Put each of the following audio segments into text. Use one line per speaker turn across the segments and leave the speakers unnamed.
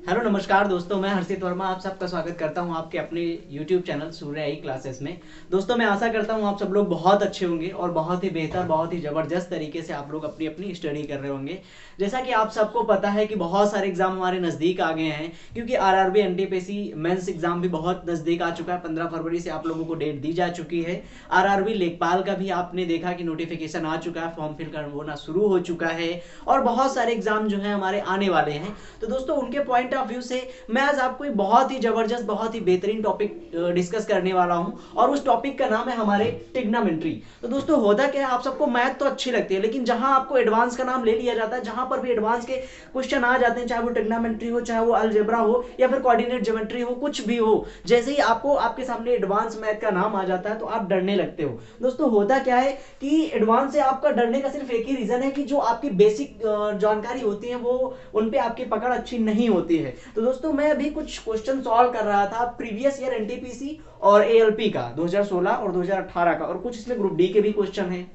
Hello नमस्कार दोस्तों, मैं हर्षित वर्मा आप सबका स्वागत करता हूं आपके अपने YouTube चैनल सूर्य आई क्लासेस में। दोस्तों मैं आशा करता हूं आप सब लोग बहुत अच्छे होंगे और बहुत ही बेहतर, बहुत ही ज़बरदस्त तरीके से आप लोग अपनी अपनी स्टडी कर रहे होंगे। जैसा कि आप सबको पता है कि बहुत सारे एग्जाम हमारे नज़दीक आ गए हैं, क्योंकि आरआरबी एनटीपीसी मेंस एग्जाम भी बहुत नज़दीक आ चुका है। 15 फरवरी से आप लोगों को डेट दी जा चुकी है। आरआरबी लेखपाल का भी आपने देखा कि नोटिफिकेशन आ चुका है, फॉर्म फिल करना होना शुरू हो चुका है और बहुत सारे एग्जाम जो है हमारे आने वाले हैं। तो दोस्तों उनके पॉइंट ऑफ व्यू से मैं आज आपको एक बहुत ही जबरदस्त, बहुत ही बेहतरीन टॉपिक डिस्कस करने वाला हूं और उस टॉपिक का नाम है हमारे ट्रिग्नोमेट्री। तो दोस्तों होता क्या है, आप सबको मैथ तो अच्छी लगती है, लेकिन जहां आपको एडवांस का नाम ले लिया जाता है, जहां पर भी एडवांस के क्वेश्चन आ जाते हैं, चाहे वो ट्रिग्नोमेट्री हो, चाहे वो अलजेब्रा हो या फिर कोऑर्डिनेट ज्योमेट्री हो, कुछ भी हो, जैसे ही आपको आपके सामने एडवांस मैथ का नाम आ जाता है तो आप डरने लगते हो। दोस्तों होता क्या है कि एडवांस से आपका डरने का सिर्फ एक ही रीजन है कि जो आपकी बेसिक जानकारी होती है वो उन पे आपकी पकड़ अच्छी नहीं होती है। तो दोस्तों मैं अभी कुछ क्वेश्चन सॉल्व कर रहा था प्रीवियस ईयर एनटीपीसी और एएलपी का 2016 और 2018 का, और कुछ इसमें ग्रुप डी के भी क्वेश्चन हैं।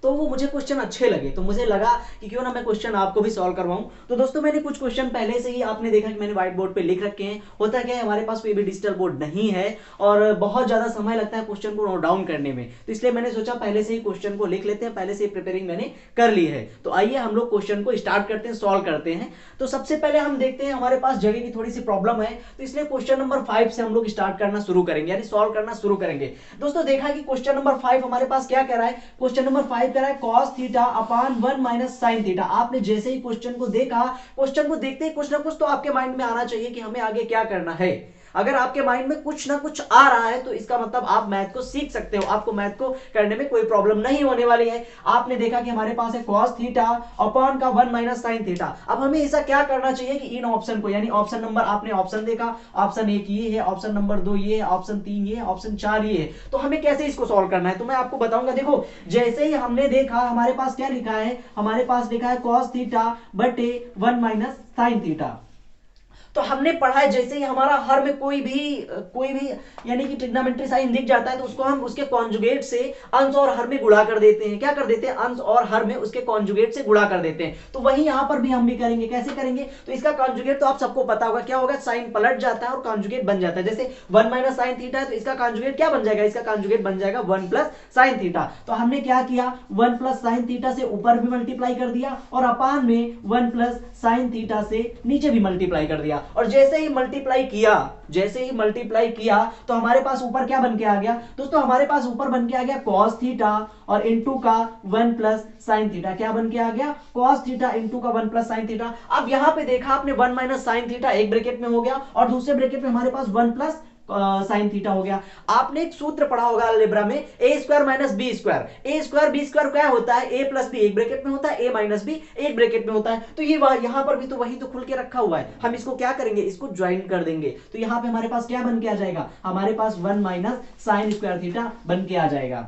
तो वो मुझे क्वेश्चन अच्छे लगे, तो मुझे लगा कि क्यों ना मैं क्वेश्चन आपको भी सॉल्व करवाऊं। तो दोस्तों मैंने कुछ क्वेश्चन पहले से ही आपने देखा कि मैंने व्हाइट बोर्ड पे लिख रखे हैं। होता क्या है, हमारे पास कोई भी डिजिटल बोर्ड नहीं है और बहुत ज्यादा समय लगता है क्वेश्चन को नोट डाउन करने में, तो इसलिए मैंने सोचा पहले से ही क्वेश्चन को लिख लेते हैं, पहले से ही प्रिपेयरिंग मैंने कर ली है। तो आइए हम लोग क्वेश्चन को स्टार्ट करते हैं, सॉल्व करते हैं। तो सबसे पहले हम देखते हैं, हमारे पास जगह की थोड़ी सी प्रॉब्लम है, तो इसलिए क्वेश्चन नंबर 5 से हम लोग स्टार्ट करना शुरू करेंगे, यानी सॉल्व करना शुरू करेंगे। दोस्तों देखा कि क्वेश्चन नंबर 5 हमारे पास क्या कह रहा है, क्वेश्चन नंबर 5 कह रहा है cos theta upon 1 minus sine theta. आपने जैसे ही क्वेश्चन को देखा, क्वेश्चन को देखते ही कुछ ना कुछ तो आपके माइंड में आना चाहिए कि हमें आगे क्या करना है। अगर आपके माइंड में कुछ ना कुछ आ रहा है तो इसका मतलब आप मैथ को सीख सकते हो, आपको मैथ को करने में कोई प्रॉब्लम नहीं होने वाली है। आपने देखा कि हमारे पास है cos थीटा अपॉन का 1 माइनस साइन थीटा। अब हमें ऐसा क्या करना चाहिए कि इन ऑप्शन को, यानी ऑप्शन नंबर, आपने ऑप्शन देखा, ऑप्शन 1 ये है, ऑप्शन नंबर 2 ये है, ऑप्शन 3 ये है, ऑप्शन 4 ये है, तो हमें कैसे इसको सॉल्व करना है तो मैं आपको बताऊंगा। देखो जैसे ही हमने देखा, हमारे पास क्या लिखा है, हमारे पास लिखा है cos थीटा बटे 1 माइनस साइन थीटा। तो हमने पढ़ा है जैसे ही हमारा हर में कोई भी यानी कि ट्रिग्नोमेट्री साइन दिख जाता है तो उसको हम उसके कॉन्जुगेट से अंश और हर में गुणा कर देते हैं। क्या कर देते हैं, अंश और हर में उसके कॉन्जुगेट से गुणा कर देते हैं। तो वही यहां पर भी हम भी करेंगे। कैसे करेंगे, तो इसका कॉन्जुगेट तो आप सबको पता होगा क्या होगा, साइन पलट जाता है और कॉन्जुगेट बन जाता है। जैसे 1 माइनस साइन थीटा है तो इसका कॉन्जुगेट क्या बन जाएगा, इसका कॉन्जुगेट बन जाएगा 1 प्लस साइन थीटा। तो हमने क्या किया, 1 प्लस साइन थीटा से ऊपर भी मल्टीप्लाई कर दिया और अपान में 1 प्लस साइन थीटा से नीचे भी मल्टीप्लाई कर दिया। और जैसे ही मल्टीप्लाई किया तो हमारे पास ऊपर क्या बन के आ गया दोस्तों, हमारे पास ऊपर बन के आ गया cos थीटा और इनटू का 1 प्लस साइन थीटा। क्या बन के आ गया, cos थीटा इनटू का 1 प्लस साइन थीटा। अब यहां पे देखा आपने 1 माइनस साइन थीटा एक ब्रैकेट में हो गया और दूसरे ब्रैकेट में हमारे पास 1 प्लस साइन थीटा हो गया। आपने एक सूत्र पढ़ा होगा अलजेब्रा में, ए स्क्वायर माइनस बी स्क्वायर। ए स्क्वायर बी स्क्वायर क्या होता है, ए प्लस बी एक ब्रैकेट में होता है, ए माइनस बी एक ब्रैकेट में होता है। तो ये यहां पर भी तो वही तो खुल के रखा हुआ है, हम इसको क्या करेंगे, इसको ज्वाइन कर देंगे। तो यहां पे हमारे पास क्या बन के आ जाएगा, हमारे पास 1 माइनस साइन स्क्वायर थीटा बन के आ जाएगा।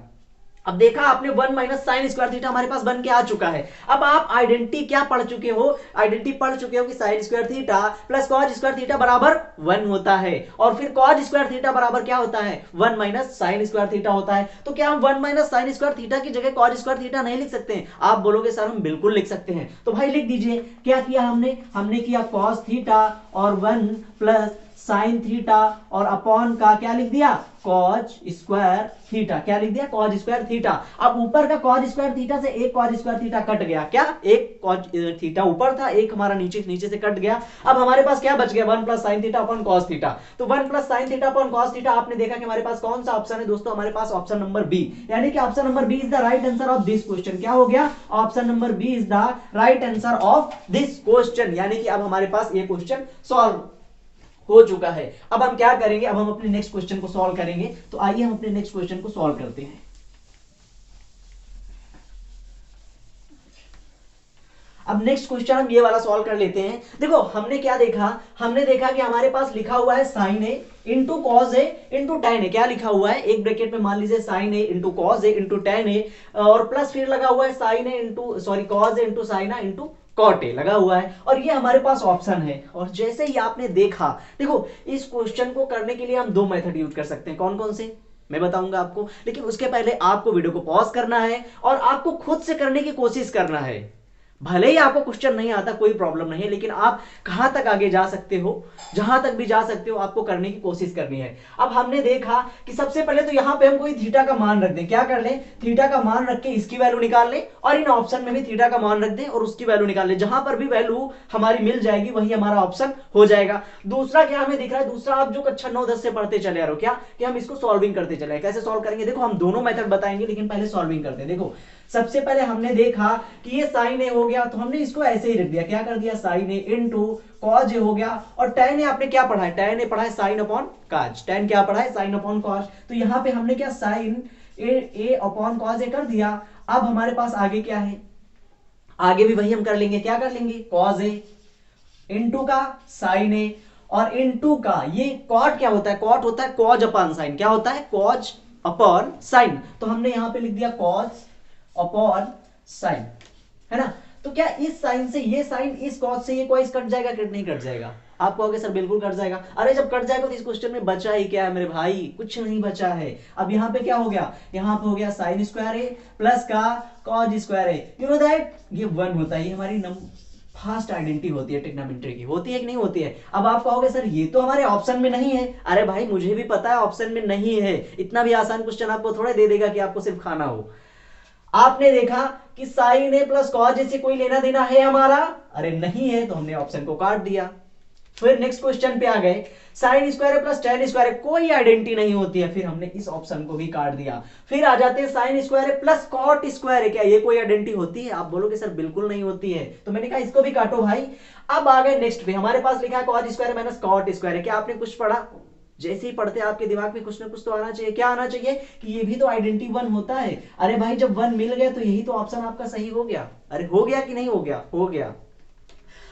अब देखा आपने 1 माइनस साइन स्क्वायर थीटा हमारे पास बन के आ चुका है। अब आप आइडेंटिटी क्या पढ़ चुके हो, आइडेंटिटी पढ़ चुके हो कि sign square theta plus cos square theta बराबर 1 होता है, और फिर कॉज स्क्वायर थीटा बराबर क्या होता है, 1 माइनस साइन स्क्वायर थीटा होता है। तो क्या हम 1 माइनस साइन स्क्वायर थीटा की जगह कॉज स्क्वायर थीटा नहीं लिख सकते हैं? आप बोलोगे सर हम बिल्कुल लिख सकते हैं, तो भाई लिख दीजिए। क्या किया हमने किया कॉस थीटा और 1 प्लस साइन थीटा और अपॉन का क्या लिख दिया, कॉज स्क्वायर थीटा। क्या लिख दिया, कॉज स्क्वायर थीटा। अब ऊपर का कॉज स्क्वायर थीटा से एक कॉज स्क्वायर थीटा कट गया, क्या, एक कॉज थीटा ऊपर था, एक हमारा नीचे से कट गया। अब हमारे पास क्या बच गया, 1 plus sine theta upon cos theta. तो 1 plus sine theta upon cos theta, आपने देखा कि हमारे पास कौन सा ऑप्शन है दोस्तों, हमारे पास ऑप्शन नंबर बी, यानी कि option number B is the right answer of this question. क्या हो गया, option number B is the right answer of this question, यानी कि अब हमारे पास ये क्वेश्चन सॉल्व हो चुका है। अब हम क्या करेंगे, अब हम अपने नेक्स्ट क्वेश्चन को सॉल्व करेंगे। तो आइए हम अपने नेक्स्ट क्वेश्चन को सॉल्व करते हैं। अब नेक्स्ट क्वेश्चन हम ये वाला सॉल्व कर लेते हैं। देखो हमने क्या देखा, हमने देखा कि हमारे पास लिखा हुआ है sine A into cos A into tan A. क्या लिखा हुआ है, एक ब्रैकेट में मान लीजिए sine A into cos A into tan A, और प्लस फिर लगा हुआ है sine A into cos A into sine A into cot A लगा हुआ है, और ये हमारे पास ऑप्शन है। और जैसे ही आपने देखा, देखो इस क्वेश्चन को करने के लिए हम दो मेथड यूज कर सकते हैं। कौन कौन से मैं बताऊंगा आपको, लेकिन उसके पहले आपको वीडियो को पॉज करना है और आपको खुद से करने की कोशिश करना है। भले ही आपको क्वेश्चन नहीं आता कोई प्रॉब्लम नहीं है, लेकिन आप कहां तक आगे जा सकते हो, जहां तक भी जा सकते हो आपको करने की कोशिश करनी है। अब हमने देखा कि सबसे पहले तो यहां पे हम कोई थीटा का मान रख दें, क्या कर ले, थीटा का मान रख के इसकी वैल्यू निकाल ले, और इन ऑप्शन में भी थीटा का मान रख दें और उसकी वैल्यू निकाल ले, जहां पर भी वैल्यू हमारी मिल जाएगी वही हमारा ऑप्शन हो जाएगा। दूसरा क्या हमें दिख रहा है, दूसरा आप जो कक्षा 9-10 से पढ़ते चले आ रहे हो, क्या कि हम इसको सॉल्विंग करते चले। कैसे सॉल्व करेंगे, देखो हम दोनों मेथड बताएंगे, लेकिन पहले सॉल्विंग करते हैं। देखो सबसे पहले हमने देखा कि ये साइन ए हो गया, तो हमने इसको ऐसे ही रख दिया, क्या कर दिया, साइन ए इनटू कॉज ए हो गया, और tan ए आपने क्या पढ़ा है, tan ए पढ़ा है साइन अपॉन कॉज, tan क्या पढ़ा है, साइन अपॉन कॉज, तो यहां पे हमने क्या साइन ए अपॉन कॉज ए कर दिया। अब हमारे पास आगे क्या है, आगे भी वही हम कर लेंगे, क्या कर लेंगे, कॉज ए इनटू का साइन ए, और इनटू का ये कॉट क्या होता है, कॉट होता है कॉज अपॉन साइन, क्या होता है, कॉज अपॉन साइन, तो हमने यहां पे लिख दिया कॉज अपॉन साइन, है ना। तो क्या इस साइन से ये साइन, इस कॉस से ये कॉस कट जाएगा, कट नहीं कट जाएगा, आप कहोगे सर बिल्कुल कट जाएगा। अरे जब कट जाएगा तो इस क्वेश्चन में बचा ही क्या है मेरे भाई, कुछ नहीं बचा है। अब यहाँ पे क्या हो गया, यहाँ पे हो गया साइन स्क्वायर ए प्लस का cos square A, you know that ये 1 होता है, ये हमारी फास्ट आइडेंटिटी होती है ट्रिग्नोमेट्री की, होती है कि नहीं होती है। अब आप कहोगे सर ये तो हमारे ऑप्शन में नहीं है, अरे भाई मुझे भी पता है ऑप्शन में नहीं है, इतना भी आसान क्वेश्चन आपको थोड़ा दे देगा कि आपको सिर्फ खाना हो। आपने देखा कि साइन ए प्लस कॉज ए से कोई लेना देना है हमारा, अरे नहीं है, तो हमने ऑप्शन को काट दिया। फिर नेक्स्ट क्वेश्चन पे आ गए, sign square plus ten square, कोई आइडेंटिटी नहीं होती है, फिर हमने इस ऑप्शन को भी काट दिया। फिर आ जाते हैं sine square plus cot square, क्या ये कोई आइडेंटिटी होती है, आप बोलोगे सर बिल्कुल नहीं होती है, तो मैंने कहा इसको भी काटो भाई। अब आ गए नेक्स्ट पे, हमारे पास लिखा है cot square minus cot square, क्या आपने कुछ पढ़ा, जैसे ही पढ़ते आपके दिमाग में कुछ ना कुछ तो आना चाहिए, क्या आना चाहिए कि ये भी तो आइडेंटिटी 1 होता है। अरे भाई जब 1 मिल गया तो यही तो ऑप्शन आपका सही हो गया, अरे हो गया कि नहीं हो गया, हो गया।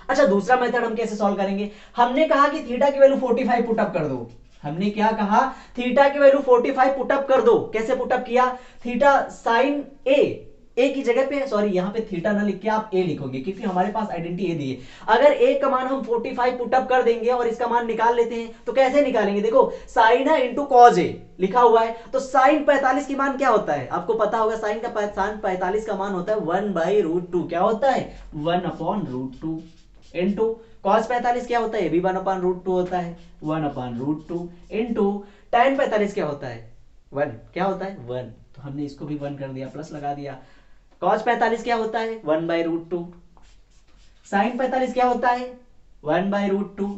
अच्छा दूसरा मेथड हम कैसे सॉल्व करेंगे, हमने कहा कि थीटा की वैल्यू 45 पुट अप कर दो, हमने क्या कहा, थीटा की वैल्यू 45 पुट अप कर दो। कैसे पुट अप किया, थीटा साइन ए की जगह पे, सॉरी यहां पे थीटा ना लिख के आप ए लिखोगे, क्योंकि हमारे पास आइडेंटिटी ए दी है। अगर ए का मान हम 45 पुट अप कर देंगे और इसका मान निकाल लेते हैं, तो कैसे निकालेंगे, देखो साइन है इंटू कॉज ए लिखा हुआ है, तो साइन 45 की मान क्या होता है, आपको पता होगा, साइन का साइन 45 का मान होता है 1/√2, क्या होता है 1/√2 इंटू कॉस 45 क्या होता है, भी 1/√2 होता है, 1/√2 इंटू tan 45 क्या होता है 1, क्या होता है 1, तो हमने इसको भी 1 कर दिया, प्लस लगा दिया। cos 45 क्या होता है 1/√2, sin 45 क्या होता है 1/√2,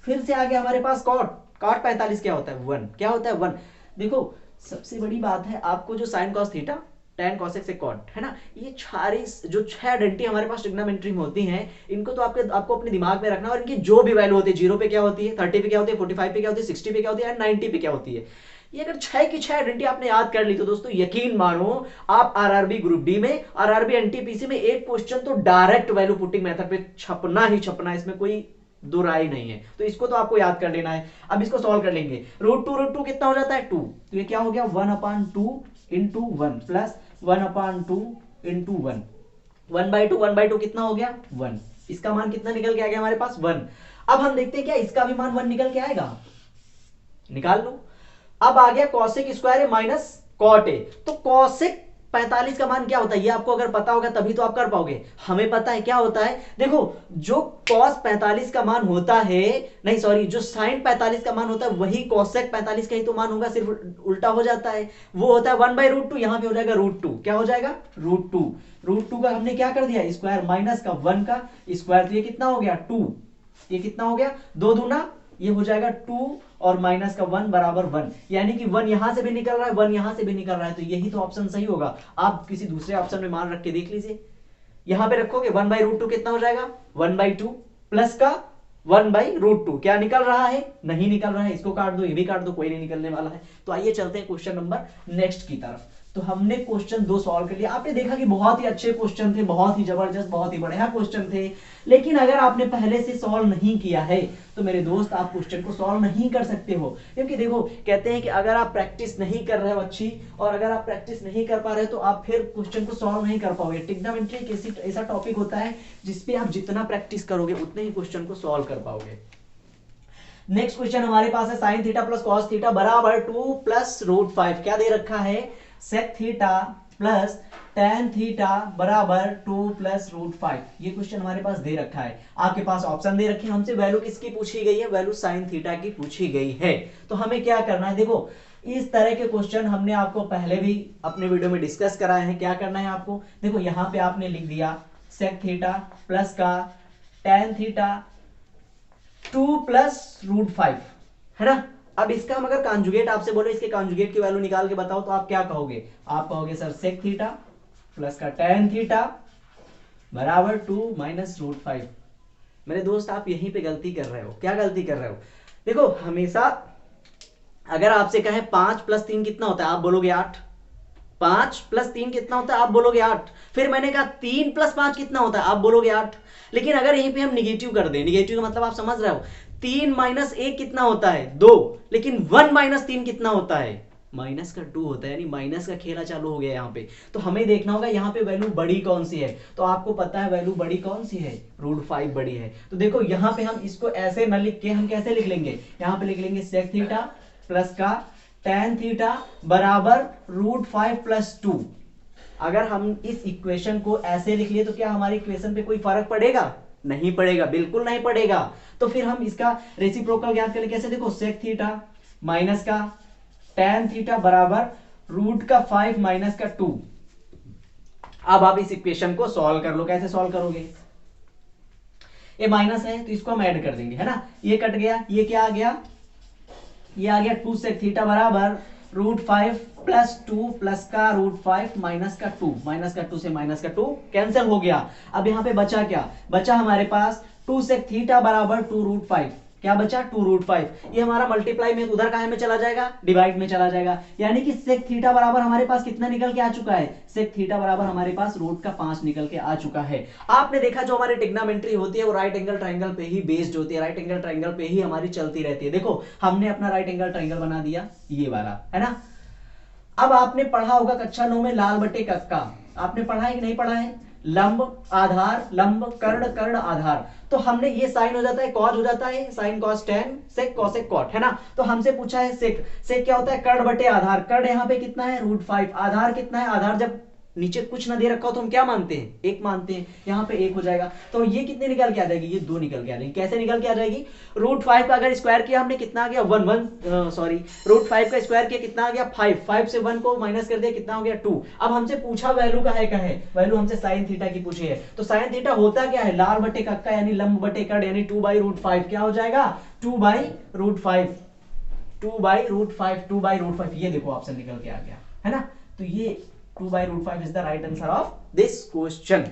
फिर से आ गया हमारे पास cot 45 क्या होता है 1, क्या होता है 1। देखो सबसे बड़ी बात है, आपको जो sin cos theta tan cos से cot है ना, ये सारी जो 6 आइडेंटिटी हमारे पास ट्रिग्नोमेट्री में होती हैं, इनको तो आपको अपने दिमाग में रखना, और इनकी जो भी वैल्यू होती है, 0 पे क्या होती है, 30 पे क्या होती है, 45 पे क्या होती है, 60 पे क्या होती है, एंड 90 पे क्या होती है, ये अगर 6 की 6 आइडेंटिटी आपने याद कर ली तो दोस्तों यकीन मानो आप आरआरबी ग्रुप डी में, आरआरबी एनटीपीसी में एक क्वेश्चन तो डायरेक्ट वैल्यू पुटिंग मेथड पे छपना ही छपना, इसमें कोई दो राय नहीं है, तो इसको तो आपको याद कर लेना है। अब इसको सॉल्व कर लेंगे, √2 कितना हो जाता है 2, तो ये क्या हो गया 1/2 इंटू 1 प्लस 1/2 इंटू 1, 1/2 कितना हो गया 1, इसका मान कितना निकल के आ गया हमारे पास 1। अब हम देखते हैं क्या इसका भी मान 1 निकल के आएगा, निकाल लो। अब आ गया cosec square minus cot A, तो कॉसेक 45 का मान क्या होता है, ये आपको अगर पता होगा तभी तो आप कर पाओगे, हमें पता है क्या होता है, देखो जो cos 45 का मान होता है, नहीं सॉरी जो sin 45 का मान होता है वही cosec 45 का ही तो मान होगा, सिर्फ उल्टा हो जाता है, वो होता है 1/√2, यहां पे हो जाएगा √2, क्या हो जाएगा √2 का हमने क्या कर दिया स्क्वायर माइनस का 1 का स्क्वायर, तो ये कितना हो गया 2, ये कितना हो गया 2 दूना ये हो जाएगा 2 और माइनस का 1 बराबर 1, यानी कि 1 यहां से भी निकल रहा है 1 यहां से भी निकल रहा है, तो यही तो ऑप्शन सही होगा। आप किसी दूसरे ऑप्शन में मान रख के देख लीजिए, यहां पे रखोगे 1/√2 कितना हो जाएगा 1/2 प्लस का 1/√2, क्या निकल रहा है नहीं निकल रहा है, इसको काट दो ये भी काट दो, कोई नहीं निकलने वाला है। तो आइए चलते हैं क्वेश्चन नंबर नेक्स्ट की तरफ। तो हमने क्वेश्चन 2 सॉल्व कर लिया, आपने देखा कि बहुत ही अच्छे क्वेश्चन थे, बहुत ही जबरदस्त, बहुत ही बढ़िया क्वेश्चन थे, लेकिन अगर आपने पहले से सॉल्व नहीं किया है तो मेरे दोस्त आप क्वेश्चन को सॉल्व नहीं कर सकते हो, क्योंकि देखो कहते हैं कि अगर आप प्रैक्टिस नहीं कर रहे हो अच्छी, और अगर आप प्रैक्टिस नहीं कर पा रहे हो तो आप फिर क्वेश्चन को सॉल्व नहीं कर पाओगे। ट्रिग्नोमेट्री एक ऐसा टॉपिक होता है जिसपे आप जितना प्रैक्टिस करोगे उतने ही क्वेश्चन को सॉल्व कर पाओगे। नेक्स्ट क्वेश्चन हमारे पास है sine theta plus cos theta बराबर 2 + √5, क्या दे रखा है sec theta plus tan theta बराबर 2 प्लस √5। ये क्वेश्चन हमारे पास दे रखा है, आपके पास ऑप्शन दे रखे हैं, हमसे वैल्यू किसकी पूछी गई है, वैल्यू sin थीटा की पूछी गई है। तो हमें क्या करना है, देखो इस तरह के क्वेश्चन हमने आपको पहले भी अपने वीडियो में डिस्कस कराए हैं। क्या करना है आपको, देखो यहां पे आपने लिख दिया sec थीटा प्लस का tan थीटा 2 प्लस √5, है ना। अब इसका हम अगर कॉन्जुगेट आपसे बोले, इसके कॉन्जुगेट की वैल्यू निकाल के बताओ, तो आप क्या कहोगे, आप कहोगे सर sec थीटा प्लस का tan थीटा बराबर 2 माइनस √5। मेरे दोस्त आप यहीं पे गलती कर रहे हो। क्या गलती कर रहे हो, देखो हमेशा अगर आपसे कहे 5 प्लस 3 कितना होता है, आप बोलोगे 8। 5 प्लस 3 कितना होता है, आप बोलोगे 8। फिर मैंने कहा 3 प्लस 5 कितना होता है, आप बोलोगे 8। लेकिन अगर यहीं पे हम निगेटिव कर दें, निगेटिव का मतलब आप समझ रहे हो, 3 माइनस 1 कितना होता है, 2। लेकिन 1 माइनस 3 कितना होता है, माइनस का 2 होता है, यानी माइनस का खेला चालू हो गया यहाँ पे। तो हमें देखना होगा यहाँ पे वैल्यू बड़ी कौन सी है। तो आपको पता है वैल्यू बड़ी कौन सी है, √5 बड़ी है। तो देखो यहाँ पे हम इसको ऐसे न लिख के हम कैसे लिख लेंगे, यहाँ पे लिख लेंगे sec थीटा प्लस का tan थीटा बराबर √5 प्लस 2। अगर हम इस इक्वेशन को ऐसे लिख लिए तो क्या हमारी इक्वेशन पे कोई फर्क पड़ेगा, नहीं पड़ेगा, बिल्कुल नहीं पड़ेगा। तो फिर हम इसका रेसिप्रोकल ज्ञात करें कैसे, देखो sec थीटा माइनस का tan थीटा बराबर √5 माइनस का 2। अब आप इस इक्वेशन को सॉल्व कर लो। कैसे सॉल्व करोगे, ये माइनस है तो इसको हम ऐड कर देंगे, है ना। ये कट गया, ये क्या आ गया, ये आ गया 2 sec थीटा बराबर √5 प्लस 2 प्लस का √5 माइनस का 2। माइनस का 2 से माइनस का 2 कैंसिल हो गया। अब यहाँ पे बचा क्या, बचा हमारे पास 2 sec थीटा बराबर 2 √5। क्या बचा, 2 √5। ये हमारा मल्टीप्लाई में उधर काहे में चला जाएगा, डिवाइड में चला जाएगा। यानी कि sec थीटा बराबर हमारे पास कितना निकल के आ चुका है, sec थीटा बराबर हमारे पास √5 निकल के आ चुका है। आपने देखा जो हमारी ट्रिग्नोमेट्री होती है वो राइट एंगल ट्रायंगल पे ही बेस्ड होती है, राइट एंगल ट्रायंगल पे ही हमारी चलती रहती है। देखो हमने अपना राइट एंगल ट्रायंगल बना दिया, ये वाला, है ना। अब आपने पढ़ा होगा कक्षा 9 में लाल बटे कक्का, आपने पढ़ा है कि नहीं पढ़ा है, लंब आधार लंब कर्ण कर्ण आधार। तो हमने ये साइन हो जाता है कॉज हो जाता है, sine cos tan sec cosec cot, है ना। तो हमसे पूछा है सेक, सेक क्या होता है, कर्ण बटे आधार। कर्ण यहाँ पे कितना है √5, आधार कितना है, आधार जब नीचे कुछ ना दे रखा हो तो हम क्या मानते हैं, 1 मानते हैं। यहाँ पे 1 हो जाएगा, तो ये कितने निकल के आ जाएगी, ये 2 निकल के आ जाएगी। कैसे निकल के आ जाएगी, √5 का अगर स्क्वायर किया हमने कितना आ गया 1 सॉरी √5 का स्क्वायर किया कितना आ गया 5, 5 से 1 को माइनस कर दिया कितना हो गया 2। अब हमसे पूछा वैल्यू का है, वैल्यू हमसे साइन थीटा की पूछी है। तो साइन थीटा होता क्या है, लाल बटे कक्का यानी लंब बटे कर्ण यानी 2/√5। क्या हो जाएगा 2/√5, 2/√5, 2/√5। ये देखो ऑप्शन निकल के आ गया, है ना। तो ये 2/√5 is the right answer of this question.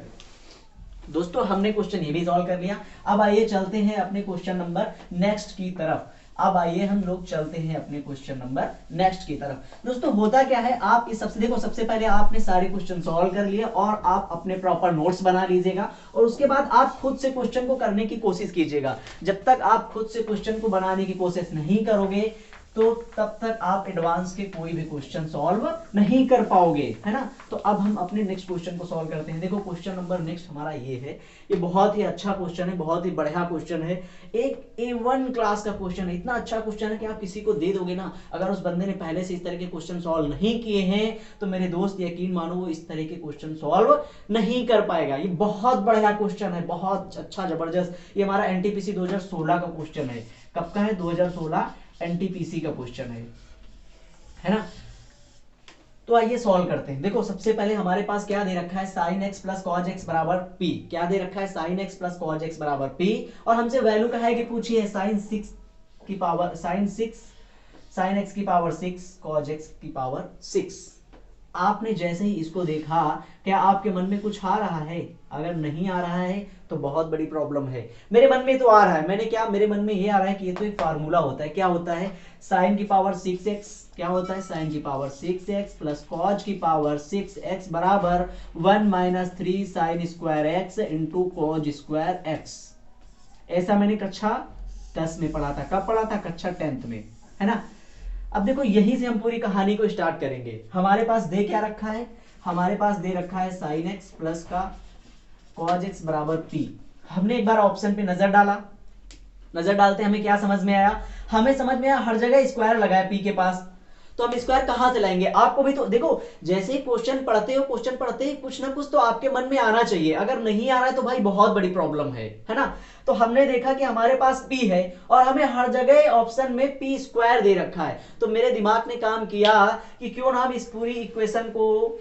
दोस्तों हमने क्वेश्चन ये भी सॉल्व कर लिया। अब आइए चलते हैं अपने क्वेश्चन नंबर नेक्स्ट की तरफ। अब आइए हम लोग चलते हैं अपने क्वेश्चन नंबर नेक्स्ट की तरफ। दोस्तों होता क्या है, आप इस सबसे देखो, सबसे पहले आपने सारे क्वेश्चन सॉल्व कर लिए और आप अपने प्रॉपर नोट्स बना लीजिएगा और उसके बाद आप खुद से क्वेश्चन को करने की कोशिश कीजिएगा। जब तक आप खुद से क्वेश्चन को बनाने की कोशिश नहीं करोगे तो तब तक आप एडवांस के कोई भी क्वेश्चन सॉल्व नहीं कर पाओगे, है ना। तो अब हम अपने नेक्स्ट क्वेश्चन को सॉल्व करते हैं। देखो क्वेश्चन नंबर नेक्स्ट हमारा ये है, ये बहुत ही अच्छा क्वेश्चन है, बहुत ही बढ़िया क्वेश्चन है, एक A1 क्लास का क्वेश्चन है। इतना अच्छा क्वेश्चन है कि आप किसी को दे दोगे ना, अगर उस बंदे ने पहले से इस तरह के क्वेश्चन सॉल्व नहीं किए हैं तो मेरे दोस्त यकीन मानो वो इस तरह के क्वेश्चन सॉल्व नहीं कर पाएगा। ये बहुत बढ़िया क्वेश्चन है, बहुत अच्छा जबरदस्त। ये हमारा NTPC 2016 का क्वेश्चन है। कब का है, 2016 NTPC का क्वेश्चन है ना। तो आइए सॉल्व करते हैं। देखो सबसे पहले हमारे पास क्या दे रखा है, sin x plus cos x बराबर p। क्या दे रखा है, sin x plus cos x बराबर p। और हमसे वैल्यू का है कि पूछी है sin 6 की पावर sin x की पावर 6 cos x की पावर 6। आपने जैसे ही इसको देखा, क्या आपके मन में कुछ आ रहा है, अगर नहीं आ रहा है तो बहुत बड़ी प्रॉब्लम है। मेरे मन में तो आ रहा है, मेरे मन में ये आ रहा है कि ये तो एक फार्मूला होता है। क्या होता है, sin की पावर 6x, क्या होता है sin की पावर 6x प्लस cos की पावर 6x बराबर 1 minus 3 sin square x into cos square x। ऐसा मैंने कक्षा 10 में पढ़ा था। कब पढ़ा था, कक्षा 10th में, है ना। अब देखो यहीं से हम पूरी कहानी को स्टार्ट करेंगे। हमारे पास दे क्या रखा है, हमारे पास दे रखा है sin x प्लस का cos x बराबर p। हमने एक बार ऑप्शन पे नजर डाला, नजर डालते हमें क्या समझ में आया, हमें समझ में आया हर जगह स्क्वायर लगा है p के पास, तो हम स्क्वायर कहां से लाएंगे? आपको भी तो देखो, जैसे ही क्वेश्चन पढ़ते हो, क्वेश्चन पढ़ते ही कुछ ना कुछ तो आपके मन में आना चाहिए। अगर नहीं आ रहा है तो भाई बहुत बड़ी प्रॉब्लम है ना। तो हमने देखा कि हमारे पास p है और हमें हर जगह ऑप्शन में p स्क्वायर दे रखा है, तो मेरे दिमाग ने काम किया कि क्यों ना हम इस पूरी इक्वेशन को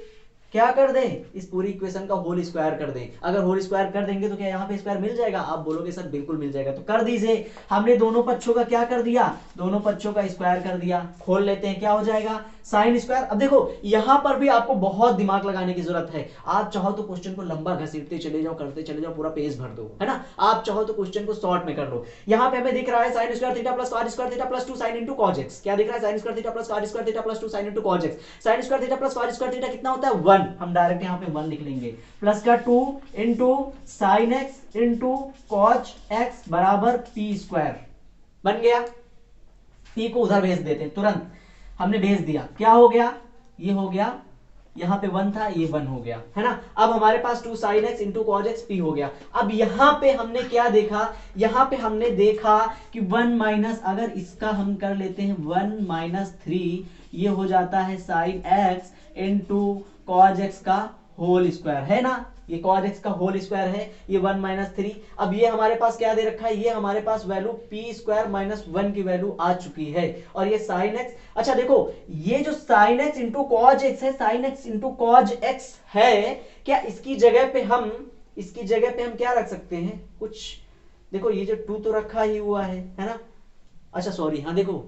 क्या कर दें, इस पूरी इक्वेशन का होल स्क्वायर कर दें। अगर होल स्क्वायर कर देंगे तो क्या यहाँ पे स्क्वायर मिल जाएगा? आप बोलोगे सर बिल्कुल मिल जाएगा, तो कर दीजिए। हमने दोनों पक्षों का क्या कर दिया? दोनों पक्षों का स्क्वायर कर दिया। खोल लेते हैं, क्या हो जाएगा? Sine square. अब देखो यहां पर भी आपको बहुत दिमाग लगाने की जरूरत है। आप चाहो तो क्वेश्चन को लंबा घसीटते चले जाओ, करते चले जाओ, पूरा पेज भर दो, है ना। आप चाहो तो क्वेश्चन को शॉर्ट में कर लो। यहाँ पे हमें दिख रहा है sine square theta plus cos square theta plus 2 sine into cos x. क्या दिख रहा है? Sine square theta plus cos square theta plus 2 sine into cos x. Sine square theta plus cos square theta कितना होता है? 1। हम direct यहाँ पे 1 लिख लेंगे, प्लस का 2 into sine x into cos x बराबर पी स्क्वायर। बन गया। पी को उधर भेज देते हैं, तुरंत हमने भेज दिया। क्या हो गया? ये हो गया, यहां पे 1 था, ये 1 हो गया, है ना। अब हमारे पास 2 sin x into cos x P हो गया। अब यहां पे हमने क्या देखा? यहां पे हमने देखा कि 1 माइनस, अगर इसका हम कर लेते हैं 1 माइनस 3, ये हो जाता है sin x into cos x का होल स्क्वायर, है ना। ये cos x का होल स्क्वायर है, ये 1 माइनस 3। अब ये हमारे पास क्या दे रखा है? ये हमारे पास वैल्यू p स्क्वायर माइनस 1 की वैल्यू आ चुकी है। और ये sin x, अच्छा देखो ये जो sin x into cos x है, sin x into cos x है, क्या इसकी जगह पे हम क्या रख सकते हैं? कुछ देखो, ये जो 2 तो रखा ही हुआ है ना। अच्छा सॉरी, हाँ देखो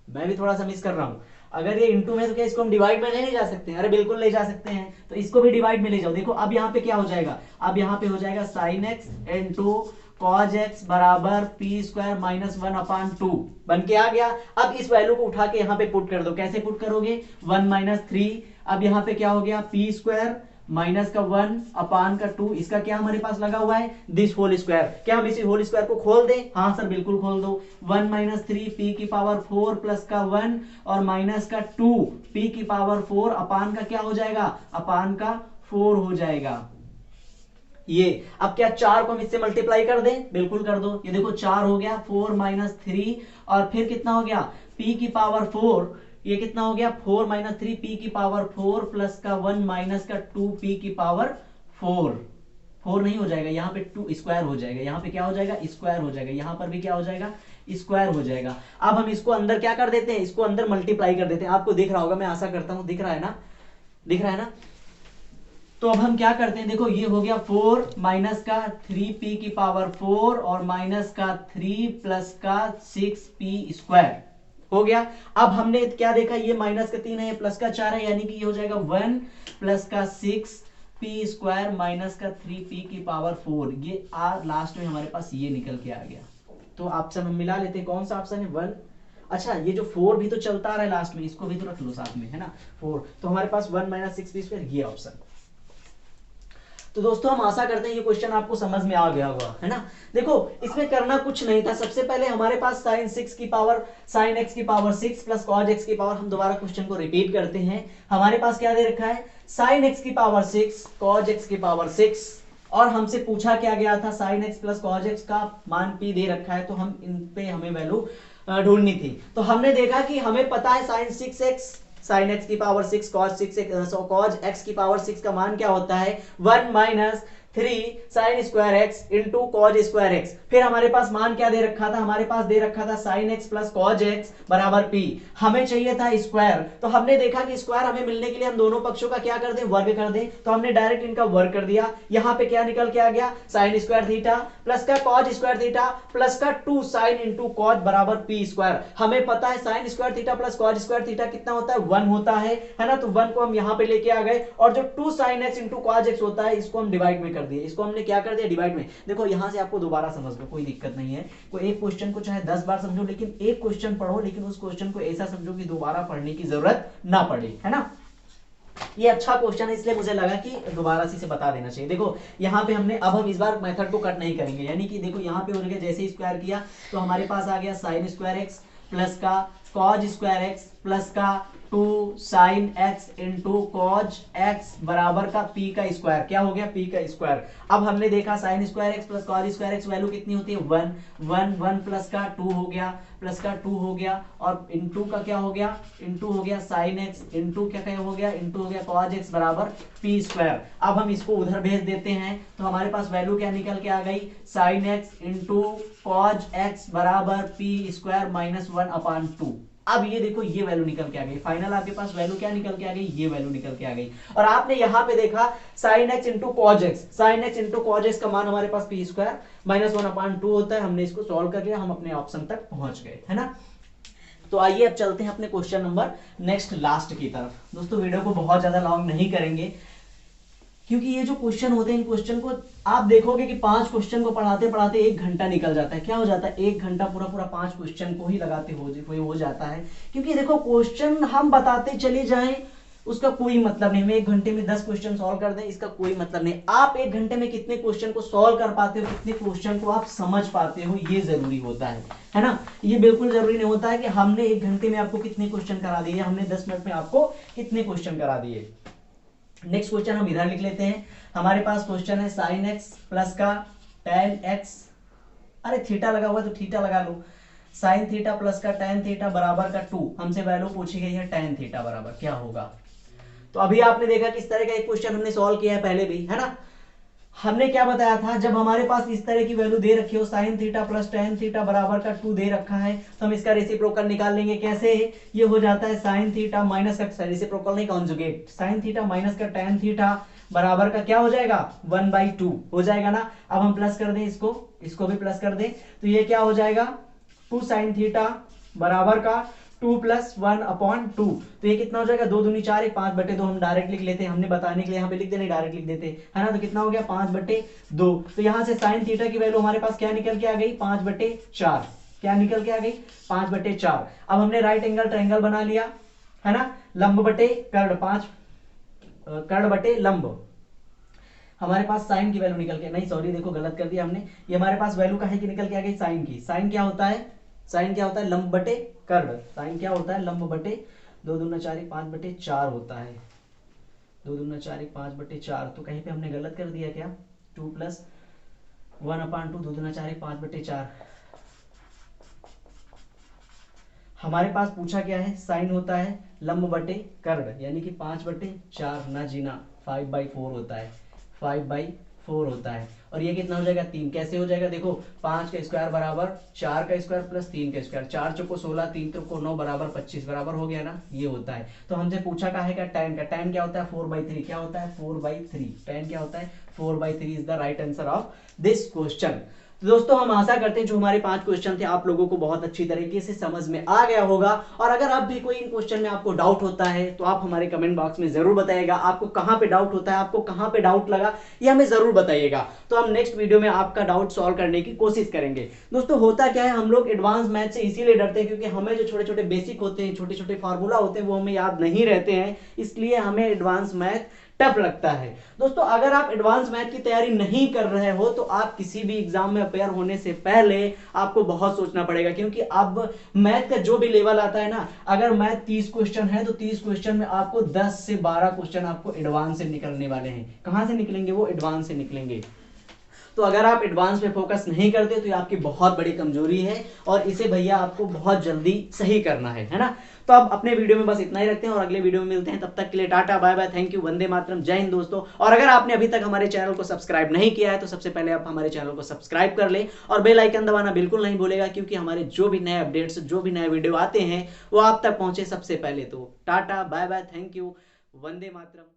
मैं भी थोड़ा सा मिस कर रहा हूं। अगर ये इंटू में तो क्या इसको हम डिवाइड में नहीं ले जा सकते? अरे बिल्कुल ले जा सकते हैं, तो इसको भी डिवाइड में ले जाओ। देखो अब यहाँ पे क्या हो जाएगा? अब यहाँ पे हो जाएगा sign x into cos x बराबर पी स्क्वायर माइनस 1 अपान 2 बन के आ गया। अब इस वैल्यू को उठा के यहाँ पे पुट कर दो। कैसे पुट करोगे? 1 माइनस 3, अब यहाँ पे क्या हो गया? पी स्क्वायर माइनस का 1 अपान का 2, इसका क्या हमारे पास लगा हुआ है? This whole square. क्या हम इसी होल स्क्वायर को खोल दें? हाँ सर बिल्कुल खोल दो। 1 माइनस 3 पी की पावर 4 प्लस का 1 और माइनस का 2 पी की पावर 4 अपान का क्या हो जाएगा? अपान का 4 हो जाएगा। ये अब क्या 4 को हम इससे मल्टीप्लाई कर दें? बिल्कुल कर दो। ये देखो 4 हो गया, 4 माइनस 3 और फिर कितना हो गया? p की पावर 4, ये कितना हो गया? 4 माइनस 3 पी की पावर 4 प्लस का 1 माइनस का 2 पी की पावर 4 नहीं हो जाएगा, यहाँ पे 2 स्क्वायर हो जाएगा। यहाँ पे क्या हो जाएगा? स्क्वायर हो जाएगा। यहाँ पर भी क्या हो जाएगा? स्क्वायर हो जाएगा। अब हम इसको अंदर क्या कर देते हैं? इसको अंदर मल्टीप्लाई कर देते हैं। आपको दिख रहा होगा, मैं आशा करता हूं दिख रहा है ना, दिख रहा है ना। तो अब हम क्या करते हैं? देखो ये हो गया 4 माइनस का 3p की पावर 4 और माइनस का 3 प्लस का 6p स्क्वायर हो गया। अब हमने क्या देखा? ये माइनस का 3 है, प्लस का 4 है, यानी कि ये हो जाएगा 1 प्लस का 6p स्क्वायर माइनस का 3p की पावर 4। ये लास्ट में हमारे पास ये निकल के आ गया। तो ऑप्शन हम मिला लेते हैं। कौन सा ऑप्शन है? 1। अच्छा ये जो 4 भी तो चलता आ रहा है लास्ट में, इसको भी तो रख लो साथ में, है ना। 4, तो हमारे पास 1 माइनस 6p स्क्वायर, ये ऑप्शन। तो दोस्तों हम आशा करते हैं ये क्वेश्चन आपको समझ में आ गया होगा, है ना। देखो इसमें करना कुछ नहीं था। सबसे पहले हमारे पास sin 6 की पावर sin x की पावर 6 प्लस cos x की पावर, हम दोबारा क्वेश्चन को रिपीट करते हैं। हमारे पास क्या दे रखा है? sin x की पावर 6 cos x की पावर 6, और हमसे पूछा क्या गया था? sin x plus cos x का मान p दे रखा है, तो हम इन पे हमें वैल्यू ढूंढनी थी। तो हमने देखा कि हमें पता है sin 6x sin x की पावर 6 cos x की पावर 6 का मान क्या होता है? 1 minus 3 sin square x into cos square x। फिर हमारे पास मान क्या दे रखा था? हमारे पास दे रखा था sin x plus cos x बराबर p। हमें चाहिए था स्क्वायर, तो हमने देखा कि स्क्वायर हमें मिलने के लिए हम दोनों पक्षों का क्या कर दें? वर्ग कर दें। तो हमने डायरेक्ट इनका वर्ग कर दिया। यहाँ पे क्या निकल के आ गया? sin स्क्वायर थीटा प्लस का कॉज स्क्वायर थीटा प्लस का 2 sin इंटू कॉज बराबर p स्क्वायर। हमें पता है sin square theta plus cos square theta कितना होता है? 1 होता है ना। तो 1 को हम यहाँ पे लेके आ गए, और जो 2 sin x into cos x होता है, इसको हम डिवाइड में कर दिए। इसको हमने क्या कर दिया? डिवाइड में। देखो यहां से आपको दोबारा समझ लो, कोई दिक्कत नहीं है। कोई एक क्वेश्चन को चाहे 10 बार समझो, लेकिन एक क्वेश्चन पढ़ो, लेकिन उस क्वेश्चन को ऐसा समझो कि दोबारा पढ़ने की जरूरत ना पड़े, है ना। ये अच्छा क्वेश्चन है, इसलिए मुझे लगा कि दोबारा से बता देना चाहिए। देखो यहाँ पे हमने, अब हम इस बार मेथड को कट नहीं करेंगे, यानी कि देखो यहाँ पे हो गया, जैसे स्क्वायर किया तो हमारे पास आ गया sin स्क्वायर एक्स प्लस का कॉज स्क्वायर एक्स प्लस का two sine x into cos x बराबर का पी का स्क्वायर। क्या हो गया? पी का स्क्वायर। अब हमने देखा sine square x plus cos square x value कितनी होती है? 1 1 1 प्लस का 2 हो गया, प्लस का 2 हो गया, और इंटू का क्या हो गया? इंटू हो गया साइन एक्स इंटू क्या हो गया? इंटू हो गया कॉज एक्स बराबर पी स्क्वायर। अब हम इसको उधर भेज देते हैं तो हमारे पास वैल्यू क्या निकल के आ गई? Sign x into cos x बराबर पी स्क्वायर माइनस 1/2। अब ये देखो ये वैल्यू निकल के आ गई। फाइनल आपके पास वैल्यू क्या निकल के आ गई? ये वैल्यू निकल के आ गई। और आपने यहां पे देखा sin x into cos x, sign x into cos x का मान हमारे पास पी स्क्वायर माइनस 1/2 होता है। हमने इसको सॉल्व कर लिया, हम अपने ऑप्शन तक पहुंच गए, है ना। तो आइए अब चलते हैं अपने क्वेश्चन नंबर नेक्स्ट लास्ट की तरफ। दोस्तों वीडियो को बहुत ज्यादा लॉन्ग नहीं करेंगे, क्योंकि ये जो क्वेश्चन होते हैं इन क्वेश्चन को आप देखोगे कि 5 क्वेश्चन को पढ़ाते पढ़ाते 1 घंटा निकल जाता है। क्या हो जाता है? 1 घंटा पूरा 5 क्वेश्चन को ही लगाते हो जाता है। क्योंकि देखो क्वेश्चन हम बताते चले जाएं उसका कोई मतलब नहीं। हम 1 घंटे में 10 क्वेश्चन सॉल्व कर दें, इसका कोई मतलब नहीं। आप 1 घंटे में कितने क्वेश्चन को सॉल्व कर पाते हो, कितने क्वेश्चन को आप समझ पाते हो, ये जरूरी होता है ना। ये बिल्कुल जरूरी नहीं होता है कि हमने 1 घंटे में आपको कितने क्वेश्चन करा दिए, हमने 10 मिनट में आपको कितने क्वेश्चन करा दिए। नेक्स्ट क्वेश्चन हम इधर लिख लेते हैं। हमारे पास क्वेश्चन है साइन एक्स प्लस का टेन एक्स, अरे थीटा लगा हुआ है तो थीटा लगा लो। साइन थीटा प्लस का टेन थीटा बराबर का 2। हमसे वैल्यू पूछी गई है टेन थीटा बराबर क्या होगा। तो अभी आपने देखा किस तरह का एक क्वेश्चन हमने सॉल्व किया है पहले भी, है ना। हमने क्या बताया था, जब हमारे पास इस तरह की वैल्यू दे रखी हो sign theta plus tan theta बराबर का 2 दे रखा है, तो हम इसका रेसिप्रोकल निकाल लेंगे। कैसे? ये हो जाता है साइन थीटा माइनस का, रेसिप्रोकल नहीं कॉन्जुगेट, साइन थीटा माइनस का टेन थीटा बराबर का क्या हो जाएगा? 1/2 हो जाएगा ना। अब हम प्लस कर दें इसको भी प्लस कर दें, तो ये क्या हो जाएगा? 2 साइन थीटा बराबर का 2 प्लस 1/2। तो ये कितना हो जाएगा? 2 दूनी 4, 5/2 हम डायरेक्ट लिख लेते हैं। हमने बताने के लिए यहाँ पे लिख देने, डायरेक्ट लिख देते, है ना। तो कितना हो गया? 5/2। तो यहाँ से साइन थीटा की वैल्यू हमारे पास क्या निकल के आ गई? 5/4। क्या निकल के आ गई? 5/4। अब हमने राइट एंगल ट्रायंगल बना लिया, है ना। लंब बटे कर्ण, 5 कर्ण बटे लंब। हमारे पास साइन की वैल्यू निकल के, नहीं सॉरी देखो गलत कर दिया हमने। ये हमारे पास वैल्यू काहे की निकल के आ गई? साइन की। साइन क्या होता है? साइन क्या होता है? लंब बटे कर्ण। साइन क्या होता है? लंब बटे 2 दूना 4 5/4 होता है। 2 दूना 4 5/4। तो कहीं पे हमने गलत कर दिया क्या? 2 प्लस 1/2, 2 दूना 4 5/4। हमारे पास पूछा क्या है? साइन होता है लंब बटे कर्ण, यानी कि 5/4 ना जीना 5/4 होता है, 5/4 होता है। और ये कितना हो जाएगा? 3। कैसे हो जाएगा? देखो 5 का स्क्वायर बराबर 4 का स्क्वायर प्लस 3 का स्क्वायर, 4 चौको 16, 3 चौको 9 बराबर 25 बराबर हो गया ना, ये होता है। तो हमसे पूछा का है क्या? tan का। tan क्या होता है? 4/3। क्या होता है? 4/3। tan क्या होता है? 4/3 is the right answer of this question. तो दोस्तों हम आशा करते हैं जो हमारे 5 क्वेश्चन थे आप लोगों को बहुत अच्छी तरीके से समझ में आ गया होगा। और अगर अब भी कोई इन क्वेश्चन में आपको डाउट होता है तो आप हमारे कमेंट बॉक्स में जरूर बताइएगा आपको कहां पे डाउट होता है, आपको कहां पे डाउट लगा, ये हमें जरूर बताइएगा। तो हम नेक्स्ट वीडियो में आपका डाउट सॉल्व करने की कोशिश करेंगे। दोस्तों होता क्या है, हम लोग एडवांस मैथ से इसीलिए डरते हैं क्योंकि हमें जो छोटे छोटे बेसिक होते हैं, छोटे छोटे फार्मूला होते हैं वो हमें याद नहीं रहते हैं, इसलिए हमें एडवांस मैथ टफ लगता है। दोस्तों अगर आप एडवांस मैथ की तैयारी नहीं कर रहे हो तो आप किसी भी एग्जाम में अपेयर होने से पहले आपको बहुत सोचना पड़ेगा, क्योंकि अब मैथ का जो भी लेवल आता है ना, अगर मैथ 30 क्वेश्चन है तो 30 क्वेश्चन में आपको 10 से 12 क्वेश्चन आपको एडवांस से निकलने वाले हैं। कहां से निकलेंगे? वो एडवांस से निकलेंगे। तो अगर आप एडवांस पे फोकस नहीं करते तो ये आपकी बहुत बड़ी कमजोरी है और इसे भैया आपको बहुत जल्दी सही करना है ना। तो अब अपने वीडियो में बस इतना ही रखते हैं और अगले वीडियो में मिलते हैं। तब तक के लिए tata bye bye, thank you, वंदे मातरम, जय हिंद दोस्तों। और अगर आपने अभी तक हमारे चैनल को सब्सक्राइब नहीं किया है तो सबसे पहले आप हमारे चैनल को सब्सक्राइब कर ले और बेल आइकन दबाना बिल्कुल नहीं भूलेगा, क्योंकि हमारे जो भी नए अपडेट्स, जो भी नए वीडियो आते हैं वो आप तक पहुंचे सबसे पहले। तो tata bye bye, thank you, Vande Mataram.